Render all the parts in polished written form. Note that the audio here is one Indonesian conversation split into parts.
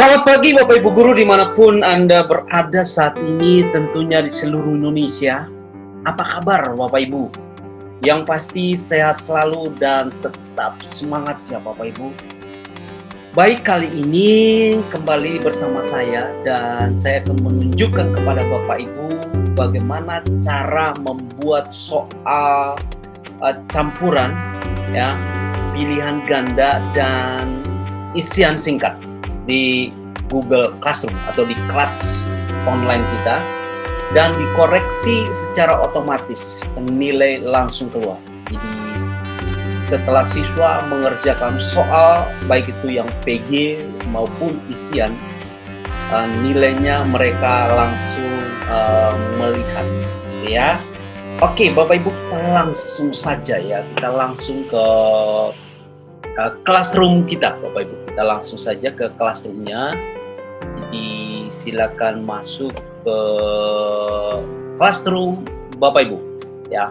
Selamat pagi Bapak Ibu Guru dimanapun Anda berada saat ini, tentunya di seluruh Indonesia. Apa kabar Bapak Ibu? Yang pasti sehat selalu dan tetap semangat ya Bapak Ibu. Baik, kali ini kembali bersama saya dan saya akan menunjukkan kepada Bapak Ibu bagaimana cara membuat soal campuran ya, pilihan ganda dan isian singkat di Google Classroom atau di kelas online kita, dan dikoreksi secara otomatis, nilai langsung keluar. Jadi setelah siswa mengerjakan soal baik itu yang PG maupun isian, nilainya mereka langsung melihat ya. Oke Bapak Ibu, kita langsung saja ya, kita langsung ke classroom kita Bapak Ibu. Kita langsung saja ke classroomnya. Jadi silakan masuk ke classroom Bapak Ibu ya.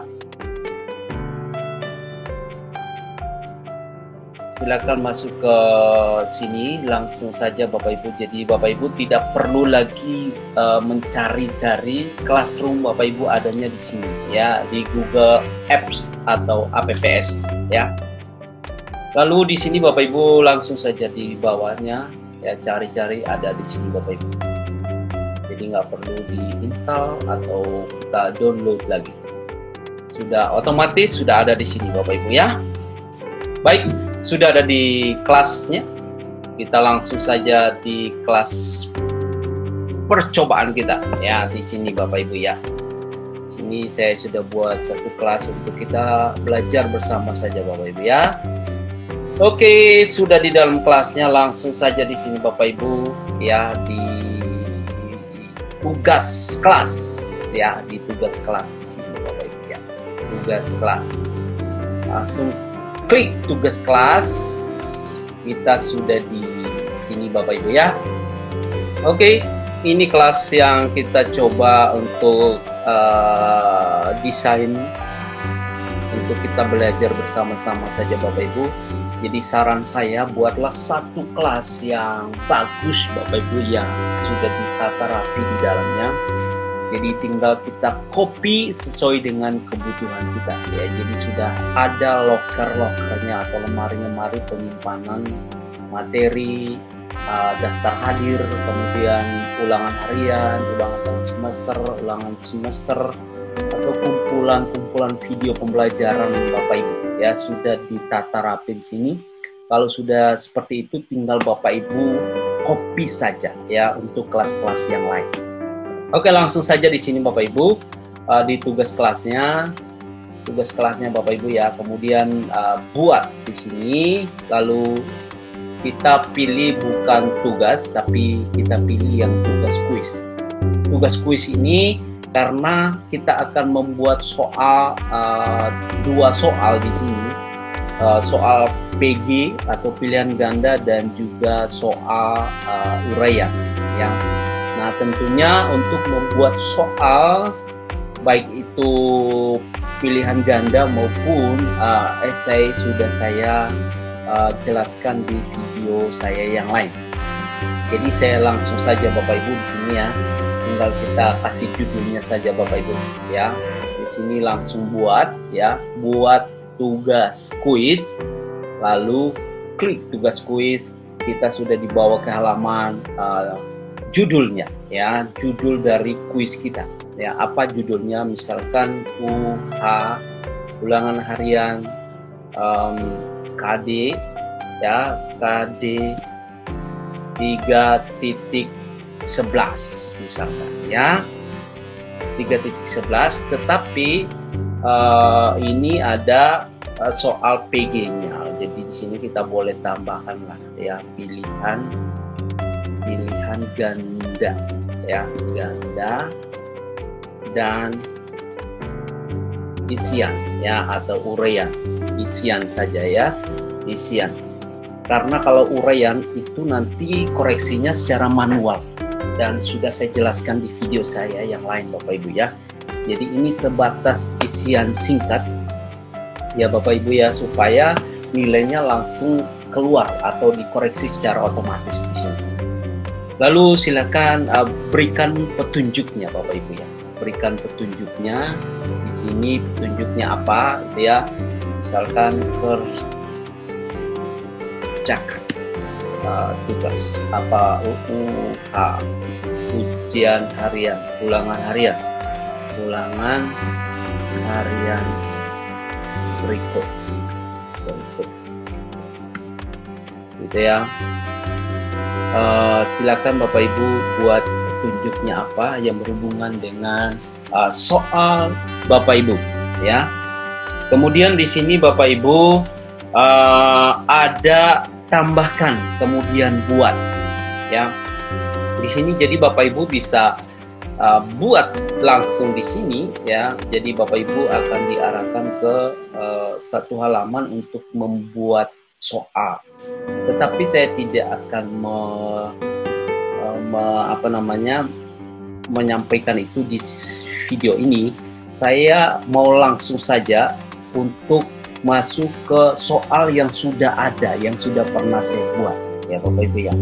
Silakan masuk ke sini langsung saja Bapak Ibu. Jadi Bapak Ibu tidak perlu lagi mencari-cari classroom Bapak Ibu, adanya di sini ya, di Google Apps atau APPS ya. Lalu di sini Bapak Ibu langsung saja di bawahnya ya, cari-cari, ada di sini Bapak Ibu. Jadi nggak perlu diinstal atau kita download lagi. Sudah otomatis sudah ada di sini Bapak Ibu ya. Baik, sudah ada di kelasnya. Kita langsung saja di kelas percobaan kita ya, di sini Bapak Ibu ya. Sini saya sudah buat satu kelas untuk kita belajar bersama saja Bapak Ibu ya. Oke, sudah di dalam kelasnya, langsung saja di sini Bapak Ibu ya, di tugas kelas ya, di tugas kelas di sini Bapak Ibu ya. Tugas kelas. Langsung klik tugas kelas. Kita sudah di sini Bapak Ibu ya. Oke, ini kelas yang kita coba untuk desain untuk kita belajar bersama-sama saja Bapak Ibu. Jadi saran saya, buatlah satu kelas yang bagus Bapak Ibu, yang sudah ditata rapi di dalamnya. Jadi tinggal kita copy sesuai dengan kebutuhan kita ya. Jadi sudah ada loker-lokernya atau lemari-lemari penyimpanan materi, daftar hadir, kemudian ulangan harian, ulangan semester, atau kumpulan video pembelajaran Bapak Ibu ya, sudah ditata rapi di sini. Kalau sudah seperti itu, tinggal Bapak Ibu copy saja ya untuk kelas-kelas yang lain. Oke, langsung saja di sini Bapak Ibu, di tugas kelasnya Bapak Ibu ya. Kemudian buat di sini, lalu kita pilih bukan tugas, tapi kita pilih yang tugas kuis. Tugas kuis ini karena kita akan membuat soal, dua soal di sini, soal PG atau pilihan ganda dan juga soal uraian ya. Nah, tentunya untuk membuat soal baik itu pilihan ganda maupun esai sudah saya jelaskan di video saya yang lain. Jadi saya langsung saja Bapak Ibu di sini ya. Tinggal kita kasih judulnya saja Bapak Ibu ya. Di sini langsung buat ya, buat tugas kuis, lalu klik tugas kuis. Kita sudah dibawa ke halaman judulnya ya, judul dari kuis kita ya. Apa judulnya? Misalkan UH, ulangan harian KD ya, KD 3.11 misalkan ya, 3.11, tetapi ini ada soal PG-nya. Jadi di sini kita boleh tambahkan lah ya, pilihan ganda ya, ganda dan isian ya, atau uraian. Isian saja ya, isian. Karena kalau uraian itu nanti koreksinya secara manual, dan sudah saya jelaskan di video saya yang lain Bapak Ibu ya. Jadi ini sebatas isian singkat ya Bapak Ibu ya, supaya nilainya langsung keluar atau dikoreksi secara otomatis di sini. Lalu silakan berikan petunjuknya Bapak Ibu ya. Berikan petunjuknya. Di sini petunjuknya apa gitu ya. Misalkan kerjakan tugas apa UUH, ujian harian, ulangan harian berikut gitu ya. Silakan Bapak Ibu buat petunjuknya apa yang berhubungan dengan soal Bapak Ibu ya. Kemudian di sini Bapak Ibu ada tambahkan kemudian buat ya. Di sini jadi Bapak Ibu bisa buat langsung di sini ya. Jadi Bapak Ibu akan diarahkan ke satu halaman untuk membuat soal. Tetapi saya tidak akan menyampaikan itu di video ini. Saya mau langsung saja untuk masuk ke soal yang sudah ada, yang sudah pernah saya buat ya Bapak Ibu ya.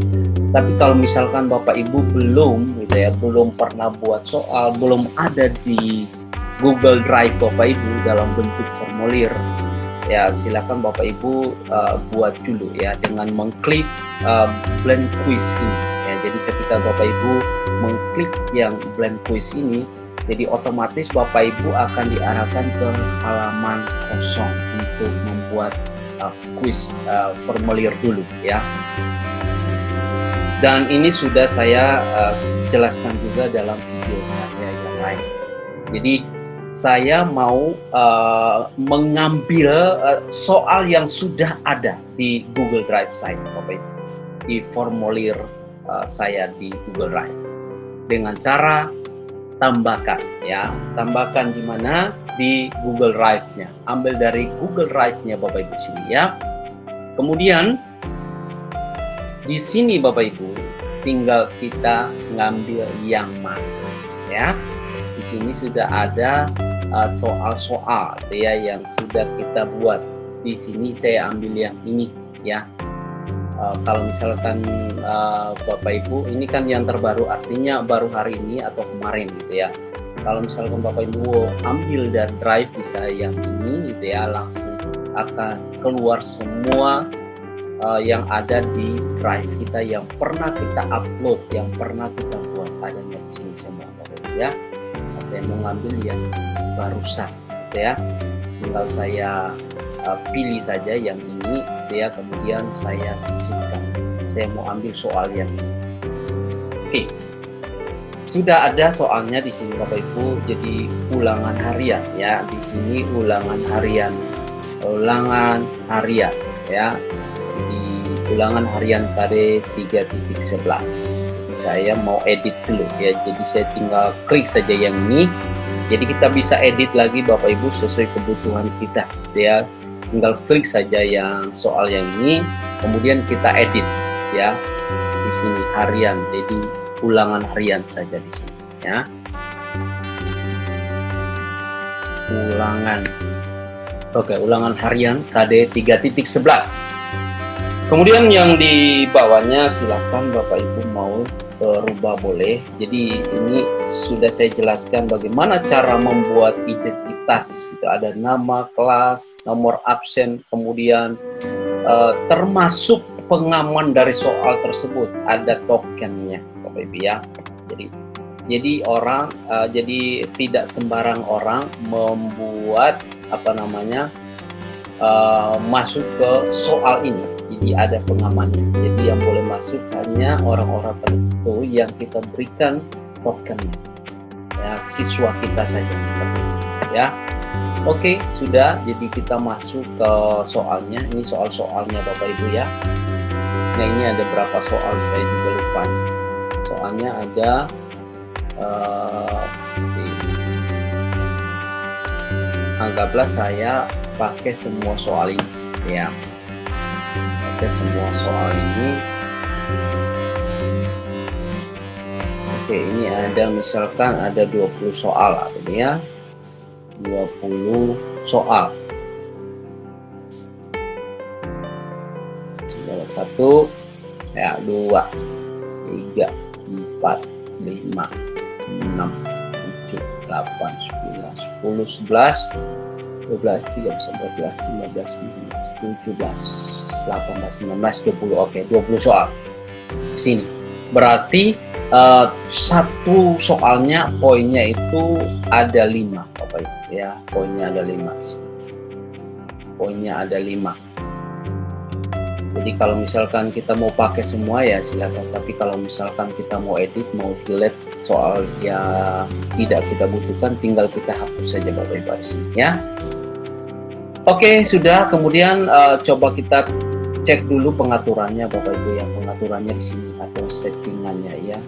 Tapi kalau misalkan Bapak Ibu belum gitu ya, belum pernah buat soal, belum ada di Google Drive Bapak Ibu dalam bentuk formulir, ya silakan Bapak Ibu buat dulu ya dengan mengklik blank quiz ini ya. Jadi ketika Bapak Ibu mengklik yang blank quiz ini, jadi otomatis Bapak Ibu akan diarahkan ke halaman kosong untuk membuat quiz formulir dulu ya. Dan ini sudah saya jelaskan juga dalam video saya yang lain. Jadi saya mau mengambil soal yang sudah ada di Google Drive saya, Bapak Ibu, di formulir saya di Google Drive dengan cara tambahkan ya. Tambahkan di mana? Di Google Drive-nya. Ambil dari Google Drive-nya Bapak Ibu sini ya. Kemudian di sini Bapak Ibu tinggal kita ngambil yang mana ya. Di sini sudah ada soal-soal ya yang sudah kita buat. Di sini saya ambil yang ini ya. Kalau misalkan Bapak Ibu ini kan yang terbaru, artinya baru hari ini atau kemarin gitu ya. Kalau misalkan Bapak Ibu ambil dari drive bisa yang ini gitu ya, langsung akan keluar semua yang ada di drive kita yang pernah kita upload, yang pernah kita buat, adanya di sini semua Bapak Ibu ya. Nah, saya mau ngambil yang barusan gitu ya. Tinggal saya pilih saja yang ini gitu ya, kemudian saya sisihkan. Saya mau ambil soal yang ini. Oke. Sudah ada soalnya di sini Bapak Ibu. Jadi ulangan harian ya. Di sini ulangan harian. Ulangan harian ya. Di ulangan harian KD 3.11. Jadi saya mau edit dulu ya. Jadi saya tinggal klik saja yang ini. Jadi kita bisa edit lagi Bapak Ibu sesuai kebutuhan kita ya. Tinggal klik saja yang soal yang ini, kemudian kita edit ya. Di sini harian, jadi ulangan harian saja di sini ya. Ulangan harian KD 3.11. Kemudian yang di bawahnya silakan Bapak Ibu mau rubah boleh. Jadi ini sudah saya jelaskan bagaimana cara membuat identitas. Itu ada nama kelas, nomor absen, kemudian termasuk pengaman dari soal tersebut, ada tokennya Bapak Ibu ya. Jadi orang jadi tidak sembarang orang membuat masuk ke soal ini. Jadi ada pengamannya. Jadi yang boleh masuk hanya orang-orang tertentu yang kita berikan tokennya. Ya, siswa kita saja ya. Oke, sudah. Jadi kita masuk ke soalnya. Ini soal-soalnya Bapak Ibu ya. Nah, ini ada berapa soal saya juga lupa. Soalnya ada anggaplah saya pakai semua soal ini ya. Pakai semua soal ini. Oke, ini ada misalkan ada 20 soal artinya 20 soal. Nomor 1 ya, 2, 3, 4, 5, 6, 7, 8, 9, 10, 11, 12, 13, 14, 15, 16, 17, 18, 19, 20. Oke, 20 soal. Sini. Berarti satu soalnya poinnya itu ada 5, Bapak Ibu ya. Poinnya ada 5. Poinnya ada 5. Jadi kalau misalkan kita mau pakai semua ya silakan, tapi kalau misalkan kita mau edit, mau delete soal yang tidak kita butuhkan, tinggal kita hapus saja Bapak Ibu di sini ya. Oke, sudah. Kemudian coba kita cek dulu pengaturannya Bapak Ibu ya, pengaturannya di sini atau settingannya ya,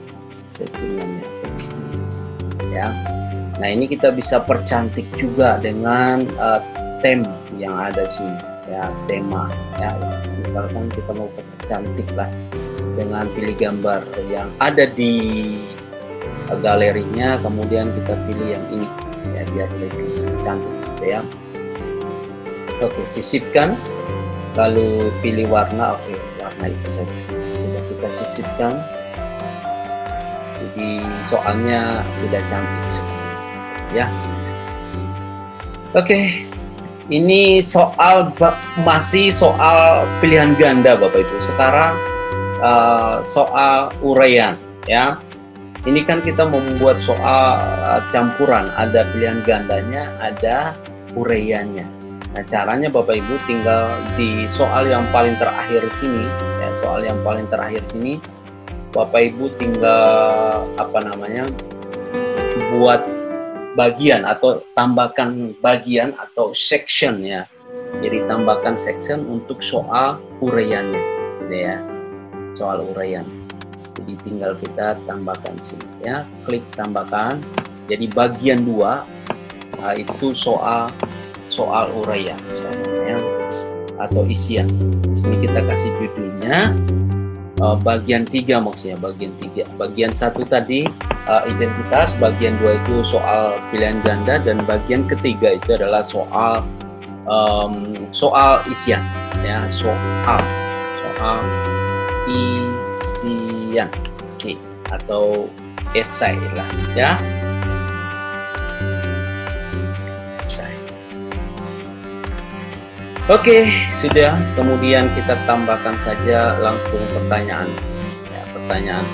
settingannya ya. Nah, ini kita bisa percantik juga dengan theme yang ada di sini ya, tema ya. Misalkan kita mau percantik lah dengan pilih gambar yang ada di galerinya, kemudian kita pilih yang ini ya biar lebih cantik gitu ya. Oke, sisipkan, lalu pilih warna. Oke, warna itu saja sudah kita sisipkan. Jadi soalnya sudah cantik seperti itu ya. Oke, ini masih soal pilihan ganda Bapak Ibu. Sekarang soal uraian ya. Ini kan kita membuat soal campuran, ada pilihan gandanya, ada uraiannya. Nah, caranya Bapak Ibu tinggal di soal yang paling terakhir sini ya, soal yang paling terakhir sini Bapak Ibu tinggal buat bagian atau tambahkan bagian atau section ya. Jadi tambahkan section untuk soal uraiannya gitu ya. Soal uraian. Jadi tinggal kita tambahkan sini ya, klik tambahkan. Jadi bagian 2 itu soal uraian ya, atau isian. Di sini kita kasih judulnya bagian 3 maksudnya, bagian 3. Bagian 1 tadi identitas, bagian 2 itu soal pilihan ganda, dan bagian ketiga itu adalah soal isian ya, soal isian, oke, atau esai lah ya. Oke, sudah. Kemudian kita tambahkan saja langsung pertanyaan. Ya, pertanyaan.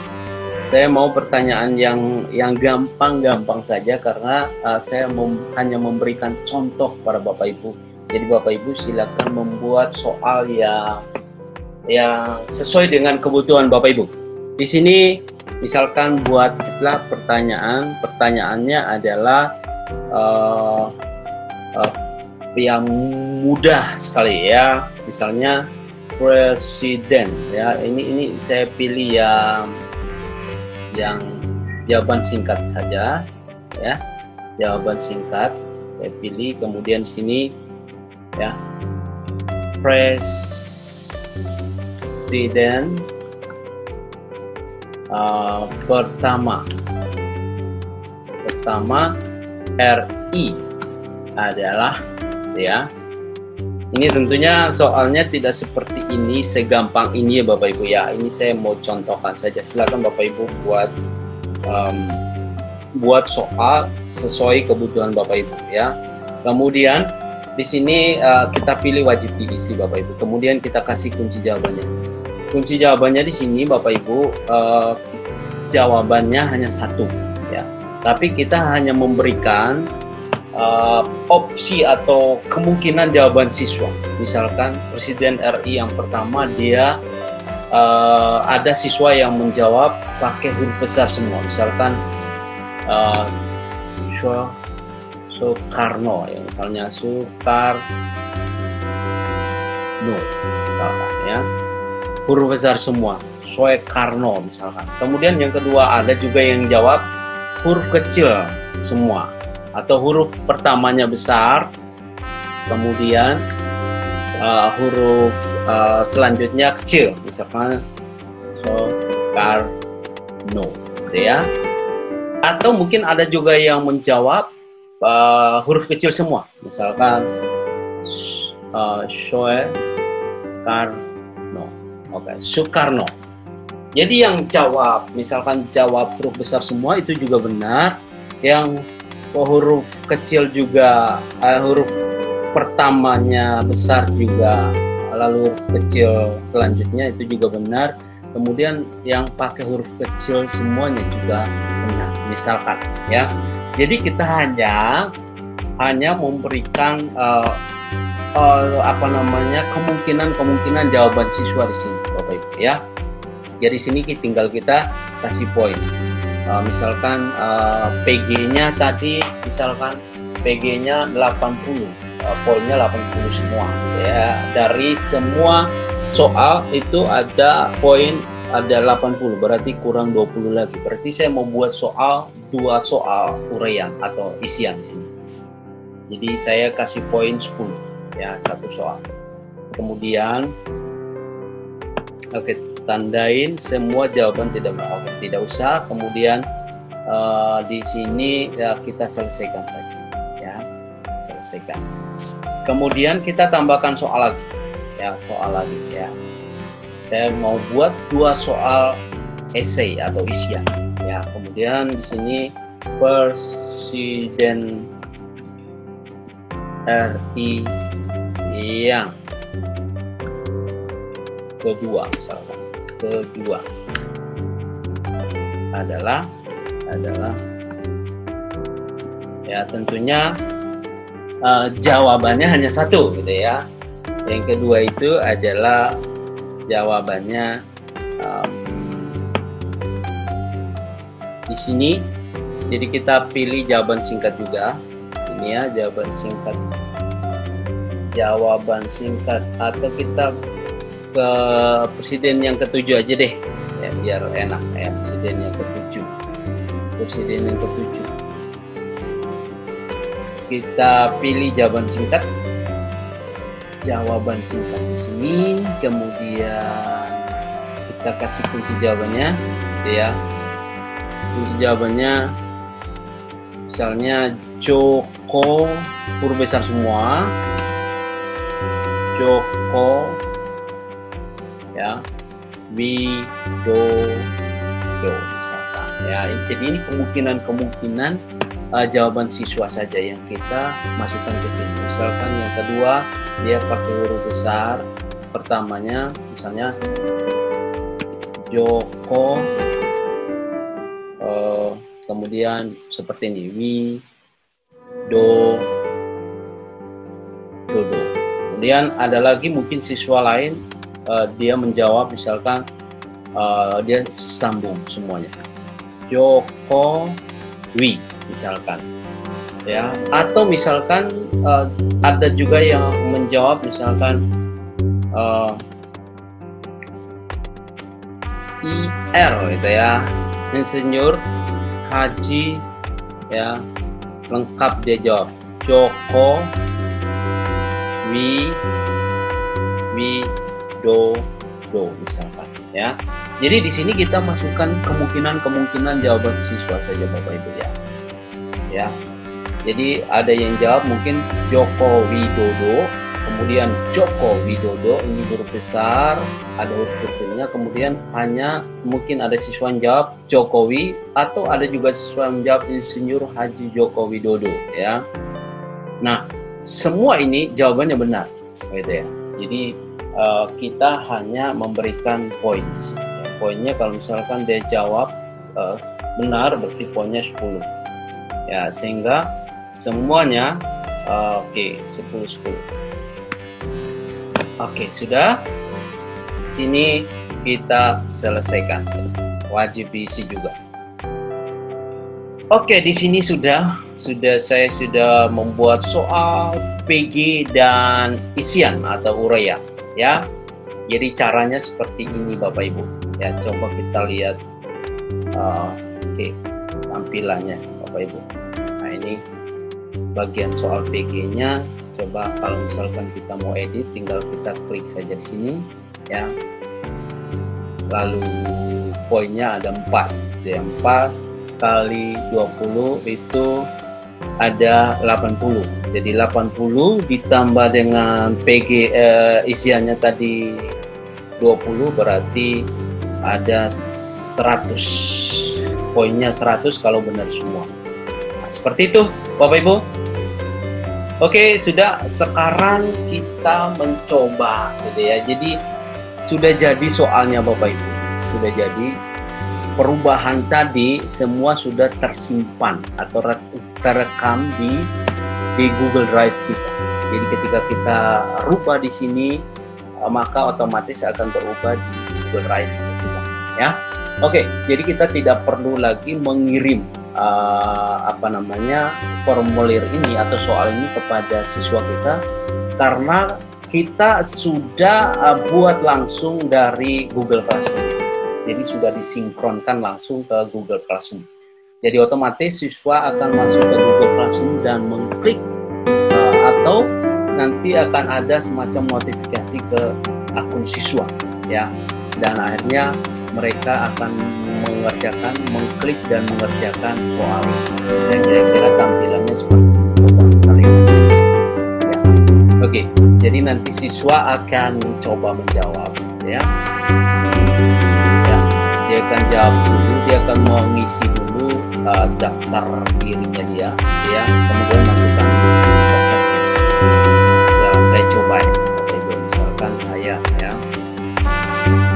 Saya mau pertanyaan yang gampang-gampang saja karena saya hanya memberikan contoh pada Bapak Ibu. Jadi Bapak Ibu silakan membuat soal yang sesuai dengan kebutuhan Bapak Ibu. Di sini misalkan buatlah pertanyaannya adalah yang mudah sekali ya, misalnya presiden ya. Ini saya pilih yang jawaban singkat saja ya, jawaban singkat saya pilih. Kemudian sini ya, presiden pertama RI adalah ya. Ini tentunya soalnya tidak seperti ini, segampang ini ya Bapak Ibu ya. Ini saya mau contohkan saja. Silakan Bapak Ibu buat soal sesuai kebutuhan Bapak Ibu ya. Kemudian di sini kita pilih wajib diisi Bapak Ibu. Kemudian kita kasih kunci jawabannya. Kunci jawabannya di sini Bapak Ibu, jawabannya hanya 1 ya. Tapi kita hanya memberikan opsi atau kemungkinan jawaban siswa. Misalkan Presiden RI yang pertama, dia ada siswa yang menjawab pakai huruf besar semua. Misalkan Soekarno ya, misalnya Soekarno misalkan ya, huruf besar semua, Soekarno misalkan. Kemudian yang kedua ada juga yang jawab huruf kecil semua, atau huruf pertamanya besar, kemudian huruf selanjutnya kecil, misalkan Soekarno, gitu ya. Atau mungkin ada juga yang menjawab huruf kecil semua, misalkan Soekarno, oke, Soekarno, Jadi yang jawab, misalkan jawab huruf besar semua itu juga benar. Yang huruf kecil juga, huruf pertamanya besar juga, lalu huruf kecil selanjutnya itu juga benar. Kemudian yang pakai huruf kecil semuanya juga benar. Misalkan ya. Jadi kita hanya memberikan kemungkinan jawaban siswa di sini, Bapak Ibu ya. Jadi sini tinggal kita kasih poin. Misalkan PG-nya tadi, misalkan PG-nya 80, poinnya 80 semua ya. Dari semua soal itu ada poin ada 80, berarti kurang 20 lagi. Berarti saya membuat dua soal uraian atau isian di sini. Jadi saya kasih poin 10 ya, satu soal. Kemudian tandain semua jawaban tidak usah. Kemudian di sini ya, kita selesaikan saja ya, selesaikan. Kemudian kita tambahkan soal lagi ya, saya mau buat 2 soal esai atau isian ya. Kemudian di sini Presiden RI yang kedua, misalkan kedua adalah ya, tentunya jawabannya hanya satu gitu ya. Yang kedua itu adalah jawabannya di sini. Jadi kita pilih jawaban singkat juga ini ya, jawaban singkat atau kita ke presiden yang ketujuh aja deh ya, biar enak ya. Presiden yang ketujuh kita pilih jawaban singkat di sini. Kemudian kita kasih kunci jawabannya gitu ya. Kunci jawabannya misalnya Joko, huruf besar semua, Joko ya, Widodo misalkan ya. Jadi ini kemungkinan jawaban siswa saja yang kita masukkan ke sini. Misalkan yang kedua dia pakai huruf besar, pertamanya misalnya Joko, kemudian seperti ini Widodo. Kemudian ada lagi mungkin siswa lain dia menjawab misalkan dia sambung semuanya Jokowi misalkan ya. Atau misalkan ada juga yang menjawab misalkan IR gitu ya, Insinyur Haji ya, lengkap dia jawab Joko Widodo misalkan ya. Jadi di sini kita masukkan kemungkinan jawaban siswa saja Bapak Ibu ya. Jadi ada yang jawab mungkin Joko Widodo, kemudian Joko Widodo ini huruf besar, ada huruf kecilnya, kemudian hanya mungkin ada siswa yang jawab Jokowi, atau ada juga siswa yang jawab Insinyur Haji Joko Widodo ya. Nah, semua ini jawabannya benar gitu ya. Jadi kita hanya memberikan poin di sini ya. Poinnya kalau misalkan dia jawab benar berarti poinnya 10 ya, sehingga semuanya 10. Oke, sudah. Sini kita selesaikan. Wajib diisi juga. Oke, di sini saya sudah membuat soal PG dan isian atau uraian ya. Jadi caranya seperti ini Bapak Ibu. Ya, coba kita lihat tampilannya Bapak Ibu. Nah, ini bagian soal PG-nya. Coba kalau misalkan kita mau edit, tinggal kita klik saja di sini ya. Lalu poinnya ada 4 ya, 4 kali 20 itu ada 80. Jadi 80 ditambah dengan PG isiannya tadi 20 berarti ada 100, poinnya 100 kalau benar semua. Nah, seperti itu Bapak Ibu. Oke, sudah, sekarang kita mencoba gitu ya. Jadi sudah jadi soalnya Bapak Ibu, sudah jadi. Perubahan tadi semua sudah tersimpan atau terekam di Google Drive kita. Jadi ketika kita rubah di sini, maka otomatis akan terubah di Google Drive juga, ya. Oke, jadi kita tidak perlu lagi mengirim formulir ini atau soal ini kepada siswa kita, karena kita sudah buat langsung dari Google Classroom. Jadi sudah disinkronkan langsung ke Google Classroom. Jadi otomatis siswa akan masuk ke Google Classroom dan mengklik atau nanti akan ada semacam notifikasi ke akun siswa, ya. Dan akhirnya mereka akan mengklik dan mengerjakan soal. Dan kira-kira tampilannya seperti itu. Ya. Oke, jadi nanti siswa akan mencoba menjawab, ya. Dia akan jawab dulu, dia akan mengisi dulu daftar dirinya dia, ya, kemudian masukkan token. Ya, saya coba ya, misalkan saya, ya,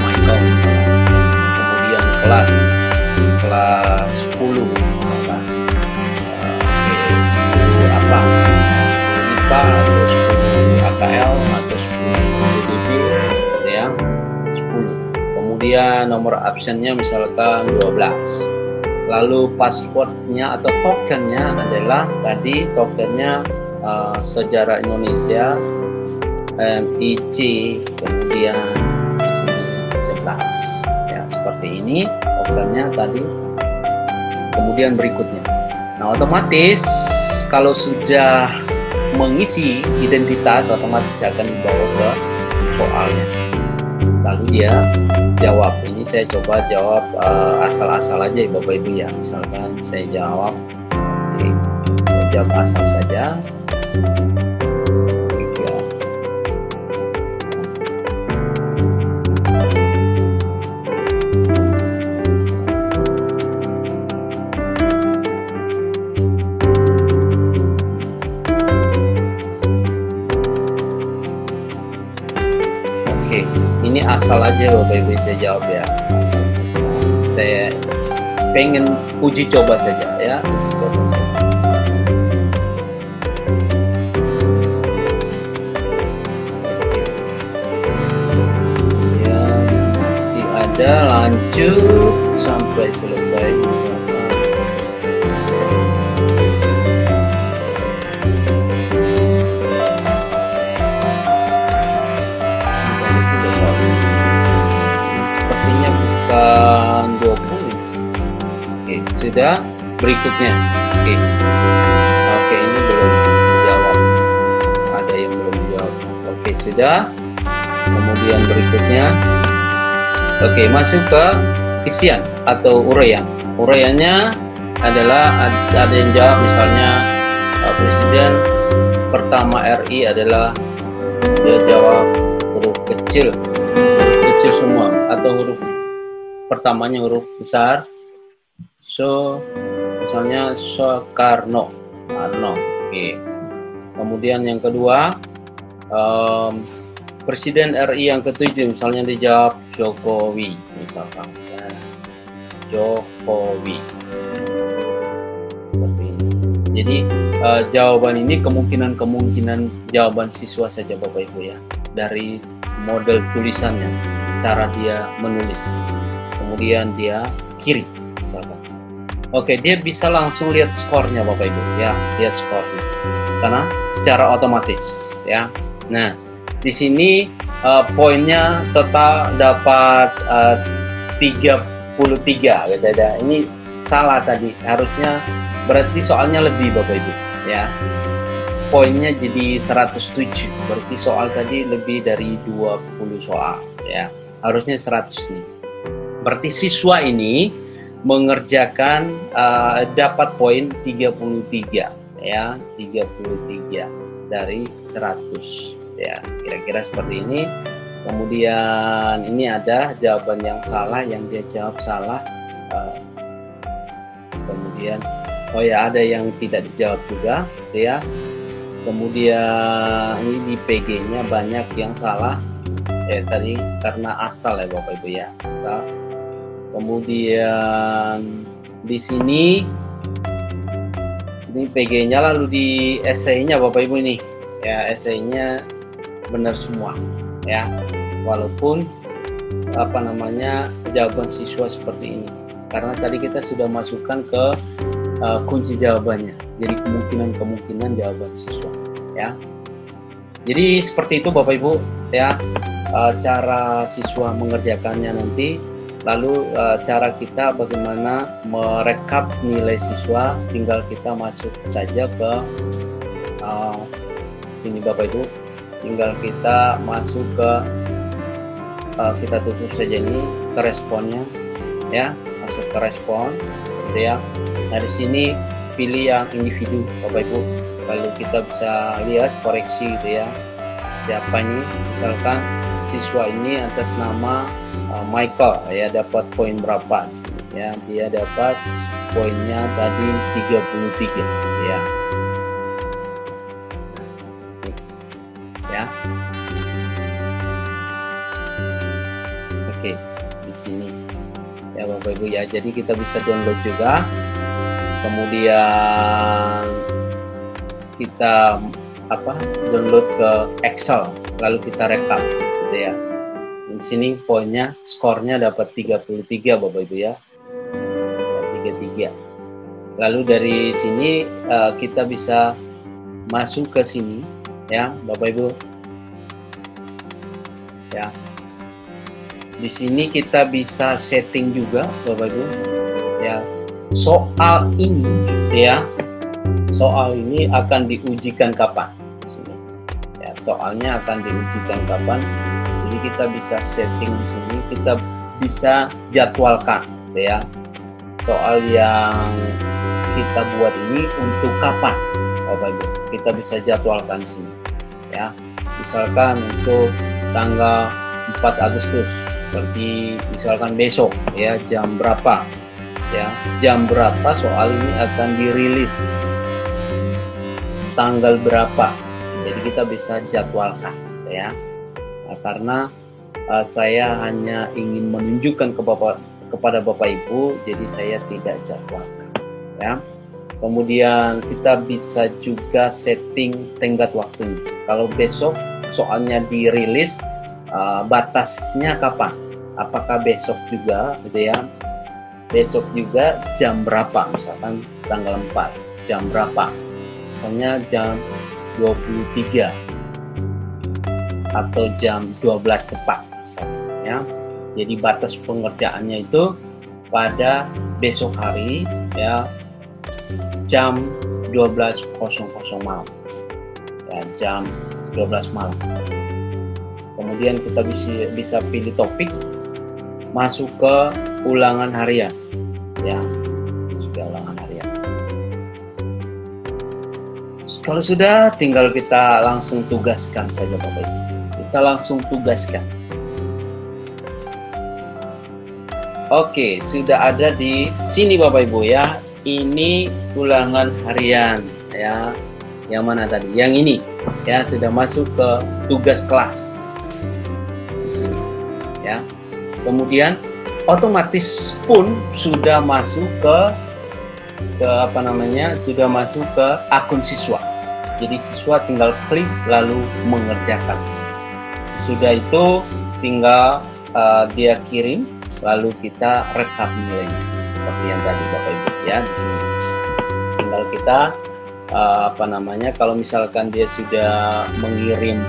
Michael misalnya, kemudian kelas 10, misalkan, 10 apa, 10 IPA atau 10 AKL atau 10 BDB, ya, 10. Kemudian nomor absennya misalkan 12. Lalu passwordnya atau tokennya adalah tadi tokennya sejarah Indonesia, MIC, kemudian 11. Ya, seperti ini tokennya tadi. Kemudian berikutnya. Nah, otomatis kalau sudah mengisi identitas, otomatis akan dibawa ke soalnya. Lalu dia jawab. Ini saya coba jawab asal-asal aja ya Bapak Ibu, ya. Misalkan saya jawab, saya jawab asal saja. Oke, ini asal aja Bapak Ibu saya jawab, ya. Asal. Saya pengen uji coba saja, ya. Ya, masih ada, lanjut sampai selesai. Sudah, berikutnya. Oke, ini belum jawab. Ada yang belum jawab. Oke, sudah. Kemudian berikutnya. Oke, masuk ke isian atau uraian. Uraiannya adalah ada yang jawab, misalnya Presiden pertama RI adalah, dia jawab huruf kecil semua, atau huruf pertamanya huruf besar. So, misalnya Soekarno. Oke. Kemudian yang kedua, Presiden RI yang ke-7, misalnya dijawab Jokowi, misalkan, ya. Jokowi. Seperti ini. Jadi jawaban ini kemungkinan jawaban siswa saja Bapak Ibu, ya, dari model tulisannya, cara dia menulis, kemudian dia kirim, misalkan. Oke, dia bisa langsung lihat skornya Bapak Ibu, ya, lihat skornya, karena secara otomatis, ya. Nah, di sini poinnya total dapat 33, gitu ya. Ini salah tadi, harusnya berarti soalnya lebih Bapak Ibu, ya. Poinnya jadi 107, berarti soal tadi lebih dari 20 soal, ya. Harusnya 100 nih. Berarti siswa ini mengerjakan dapat poin 33, ya, 33 dari 100, ya, kira-kira seperti ini. Kemudian ini ada jawaban yang salah, yang dia jawab salah. Kemudian oh ya, ada yang tidak dijawab juga, ya. Kemudian ini di PG-nya banyak yang salah. Tadi karena asal ya Bapak Ibu ya, asal. Kemudian di sini ini PG-nya, lalu di esainya Bapak Ibu ini ya, esainya benar semua ya, walaupun jawaban siswa seperti ini, karena tadi kita sudah masukkan ke kunci jawabannya, jadi kemungkinan jawaban siswa ya. Jadi seperti itu Bapak Ibu ya, cara siswa mengerjakannya nanti. Lalu cara kita bagaimana merekap nilai siswa, tinggal kita masuk saja ke sini Bapak Ibu, tinggal kita masuk ke kita tutup saja ini ke responnya ya, masuk ke respon gitu ya. Nah di sini pilih yang individu Bapak Ibu, lalu kita bisa lihat koreksi gitu ya, siapa ini, misalkan siswa ini atas nama Michael ya, dapat poin berapa ya, dia dapat poinnya tadi 33 ya. Ya. Oke, di sini ya Bapak Ibu ya. Jadi kita bisa download juga. Kemudian kita download ke Excel, lalu kita rekap gitu ya. Di sini poinnya, skornya dapat 33 Bapak Ibu ya. 33. Lalu dari sini kita bisa masuk ke sini ya Bapak Ibu ya. Di sini kita bisa setting juga Bapak Ibu ya, soal ini ya, soal ini akan diujikan kapan ya, soalnya akan diujikan kapan. Jadi kita bisa setting di sini, kita bisa jadwalkan ya, soal yang kita buat ini untuk kapan Bapak Ibu, kita bisa jadwalkan di sini ya. Misalkan untuk tanggal 4 Agustus, seperti misalkan besok ya, jam berapa ya, jam berapa soal ini akan dirilis, tanggal berapa. Jadi kita bisa jadwalkan ya. Nah, karena saya hanya ingin menunjukkan kepada Bapak Ibu, jadi saya tidak jadwalkan ya. Kemudian kita bisa juga setting tenggat waktunya. Kalau besok soalnya dirilis, batasnya kapan? Apakah besok juga gitu ya? Besok juga jam berapa? Misalkan tanggal 4, jam berapa? Misalnya jam 23 atau jam 12 tepat misalnya, ya. Jadi batas pengerjaannya itu pada besok hari ya, jam 12.00 malam ya, jam 12 malam. Kemudian kita bisa pilih topik, masuk ke ulangan harian ya, masuk ke ulangan harian. Kalau sudah, tinggal kita langsung tugaskan saja Bapak Ibu, kita langsung tugaskan. Oke, sudah ada di sini Bapak Ibu ya. Ini ulangan harian ya. Yang mana tadi? Yang ini ya, sudah masuk ke tugas kelas di sini ya. Kemudian otomatis pun sudah masuk ke sudah masuk ke akun siswa. Jadi siswa tinggal klik lalu mengerjakan. Sesudah itu tinggal dia kirim, lalu kita rekap nilainya seperti yang tadi Bapak Ibu ya. Di sini tinggal kita kalau misalkan dia sudah mengirim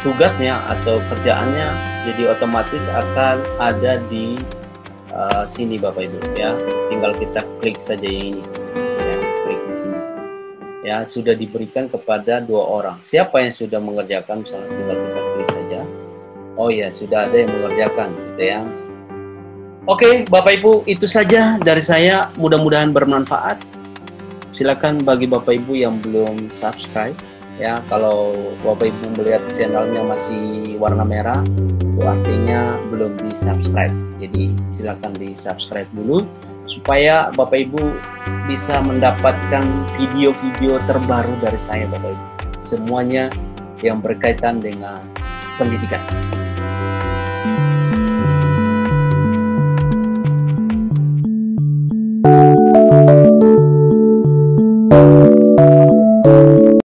tugasnya atau kerjaannya, jadi otomatis akan ada di sini Bapak Ibu ya. Tinggal kita klik saja yang ini ya, klik di sini ya. Sudah diberikan kepada 2 orang. Siapa yang sudah mengerjakan, misalnya tinggal kita klik saja. Oh ya, sudah ada yang mengerjakan gitu ya. Oke Bapak Ibu, itu saja dari saya, mudah-mudahan bermanfaat. silakan bagi Bapak Ibu yang belum subscribe, ya, kalau Bapak Ibu melihat channelnya masih warna merah, itu artinya belum di subscribe. Jadi silakan di subscribe dulu supaya Bapak Ibu bisa mendapatkan video-video terbaru dari saya, Bapak Ibu, semuanya yang berkaitan dengan pendidikan.